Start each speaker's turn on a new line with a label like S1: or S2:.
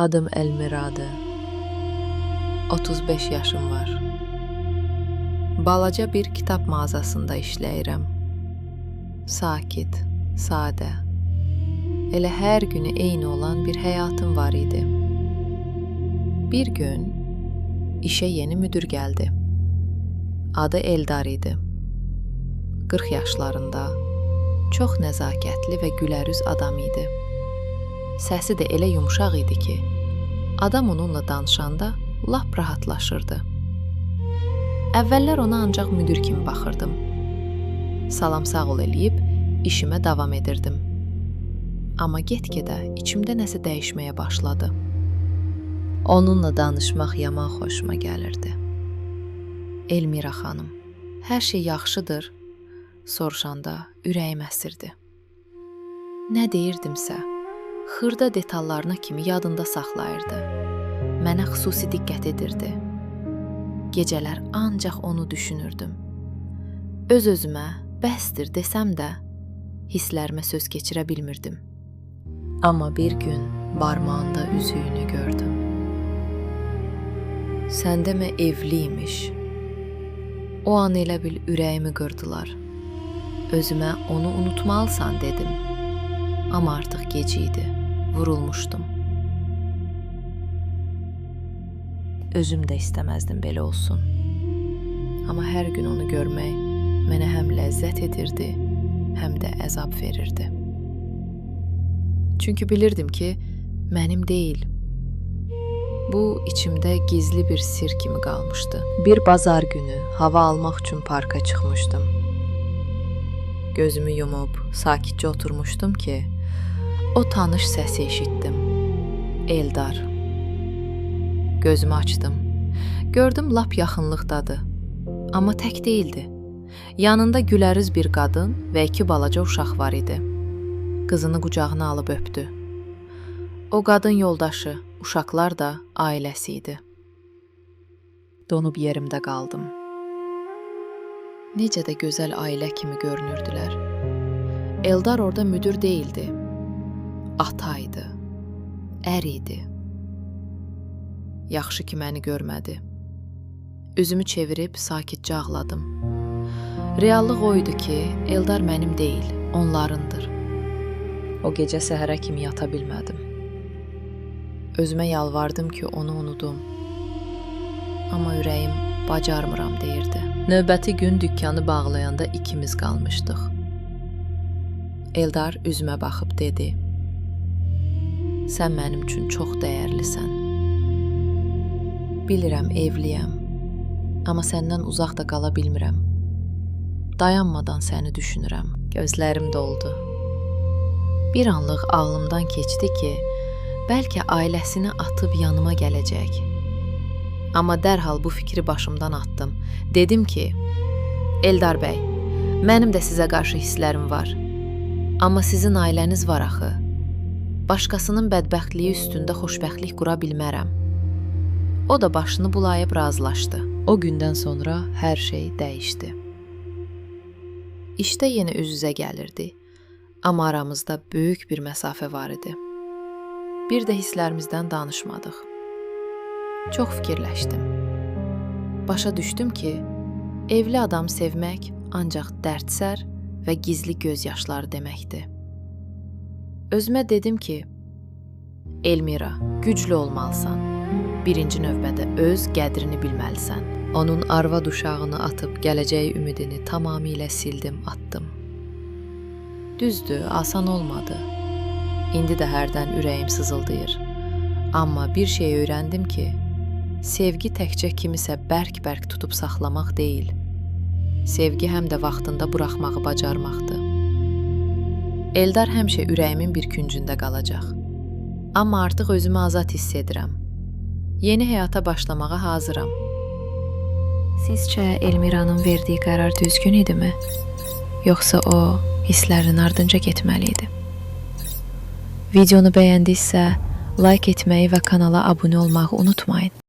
S1: Adım Elmiradır. 35 yaşım var. Balaca bir kitab mağazasında işləyirəm. Sakit, sadə. Elə hər günü eyni olan bir həyatım var idi. Bir gün işə yeni müdür gəldi. Adı Eldar idi. 40 yaşlarında, çox nəzakətli və gülərüz adam idi. Səsi də elə yumşaq idi ki, adam onunla danışanda lap rahatlaşırdı. Əvvəllər ona ancaq müdür kimi baxırdım. Salam sağ ol eləyib işimə davam edirdim. Amma get-gedə içimdə nəsə dəyişməyə başladı. Onunla danışmaq yaman xoşuma gəlirdi. Elmira xanım, hər şey yaxşıdır, soruşanda ürəyim əsirdi. Nə deyirdimsə, xırda detallarına kimi yadında saxlayırdı. Mənə xüsusi diqqət edirdi. Gecələr ancaq onu düşünürdüm. Öz-özümə bəsdir desəm də, hisslərimə söz keçirə bilmirdim. Amma bir gün barmağında üzüyünü gördüm. Sən demə evliymiş. O an elə bil ürəyimi qırdılar. Özümə onu unutmalısan dedim. Amma artıq gec idi, vurulmuşdum. Özüm də istəməzdim belə olsun. Amma hər gün onu görmək mənə həm ləzzət edirdi, həm də əzab verirdi. Çünki bilirdim ki, mənim deyil. Bu, içimdə gizli bir sir kimi qalmışdı. Bir bazar günü hava almaq üçün parka çıxmışdım. Gözümü yumub, sakitcə oturmuşdum ki, o tanış səsi eşitdim. Eldar. Gözümü açdım. Gördüm lap yaxınlıqdadır. Amma tək deyildi. Yanında gülərüz bir qadın və 2 balaca uşaq var idi. Qızını qucağına alıb öpdü. O qadın yoldaşı, uşaqlar da ailəsi idi. Donub yerimdə qaldım. Necə də gözəl ailə kimi görünürdülər. Eldar orada müdür deyildi. Ata idi. Ər idi. Yaxşı ki, məni görmədi. Üzümü çevirib sakitcə ağladım. Reallıq o idi ki, Eldar mənim deyil, onlarındır. O gecə səhərə kimi yata bilmədim. Özümə yalvardım ki, onu unudum. Amma ürəyim bacarmıram deyirdi. Növbəti gün dükkanı bağlayanda ikimiz qalmışdıq. Eldar üzümə baxıb dedi: Sən mənim üçün çox dəyərlisən. Bilirəm, evliyəm, amma səndən uzaq da qala bilmirəm. Dayanmadan səni düşünürəm. Gözlərim doldu. Bir anlıq ağlımdan keçdi ki, bəlkə ailəsini atıb yanıma gələcək. Amma dərhal bu fikri başımdan atdım. Dedim ki, Eldar bəy, mənim də sizə qarşı hisslərim var. Amma sizin ailəniz var axı. Başqasının bədbəxtliyi üstündə xoşbəxtlik qura bilmərəm. O da başını bulayıb razılaşdı. O gündən sonra hər şey dəyişdi. İşdə yenə üz-üzə gəlirdi. Amma aramızda böyük bir məsafə var idi. Bir də hisslərimizdən danışmadıq. Çox fikirləşdim. Başa düşdüm ki, evli adam sevmək ancaq dərdsər və gizli göz yaşları deməkdir. Özümə dedim ki, Elmira, güclü olmalısan. Birinci növbədə öz qədrini bilməlisən. Onun arvad uşağını atıb gələcəyi ümidini tamamilə sildim, atdım. Düzdür, asan olmadı. İndi də hərdən ürəyim sızıldayır. Amma bir şey öyrəndim ki, sevgi təkcə kimisə bərk-bərk tutub saxlamaq deyil. Sevgi həm də vaxtında buraxmağı bacarmaqdır. Eldar həmişə ürəyimin bir küncündə qalacaq. Amma artıq özümü azad hiss edirəm. Yeni həyata başlamağa hazıram. Sizcə Elmira'nın verdiyi qərar düzgün idimi? Yoxsa o hisslərinin ardınca getməli idi? Videonu bəyəndinizsə, like etməyi və kanala abunə olmağı unutmayın.